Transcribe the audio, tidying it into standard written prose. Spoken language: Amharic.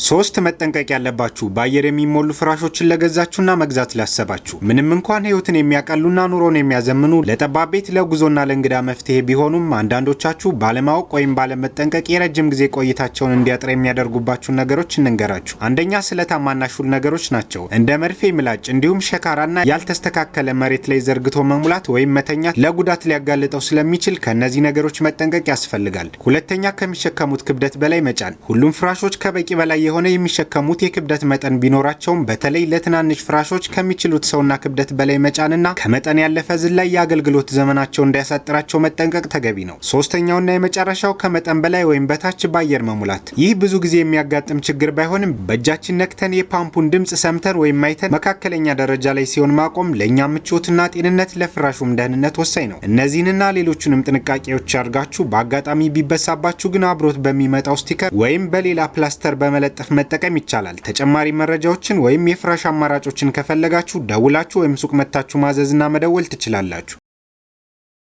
ሶስት መጠንቀቅ ያለባችሁ በአየር የሚሞሉ ፍራሾችን ለገዛችሁና መግዛት ላሰባችሁ። ምንም እንኳን ህይወትን የሚያቀሉና ኑሮን የሚያዘምኑ ለጠባብ ቤት ለጉዞና ለእንግዳ መፍትሄ ቢሆኑም አንዳንዶቻችሁ ባለማወቅ ወይም ባለመጠንቀቅ የረጅም ጊዜ ቆይታቸውን እንዲያጥር የሚያደርጉባችሁን ነገሮች እንንገራችሁ። አንደኛ፣ ስለታማና ሹል ነገሮች ናቸው። እንደ መርፌ ምላጭ እንዲሁም ሸካራና ያልተስተካከለ መሬት ላይ ዘርግቶ መሙላት ወይም መተኛት ለጉዳት ሊያጋልጠው ስለሚችል ከነዚህ ነገሮች መጠንቀቅ ያስፈልጋል። ሁለተኛ፣ ከሚሸከሙት ክብደት በላይ መጫን። ሁሉም ፍራሾች ከበቂ በላይ የሆነ የሚሸከሙት የክብደት መጠን ቢኖራቸውም በተለይ ለትናንሽ ፍራሾች ከሚችሉት ሰውና ክብደት በላይ መጫንና ከመጠን ያለፈ ዝላይ የአገልግሎት ዘመናቸው እንዳያሳጥራቸው መጠንቀቅ ተገቢ ነው። ሶስተኛውና የመጨረሻው ከመጠን በላይ ወይም በታች በአየር መሙላት። ይህ ብዙ ጊዜ የሚያጋጥም ችግር ባይሆንም በእጃችን ነክተን የፓምፑን ድምጽ ሰምተን ወይም አይተን መካከለኛ ደረጃ ላይ ሲሆን ማቆም ለኛ ምቾትና ጤንነት ለፍራሹም ደህንነት ወሳኝ ነው። እነዚህንና ሌሎችንም ጥንቃቄዎች አድርጋችሁ በአጋጣሚ ቢበሳባችሁ ግን አብሮት በሚመጣው ስቲከር ወይም በሌላ ፕላስተር በመለጠፍ መጠቀም ይቻላል። ተጨማሪ መረጃዎችን ወይም የፍራሽ አማራጮችን ከፈለጋችሁ ደውላችሁ ወይም ሱቅ መታችሁ ማዘዝና መደወል ትችላላችሁ።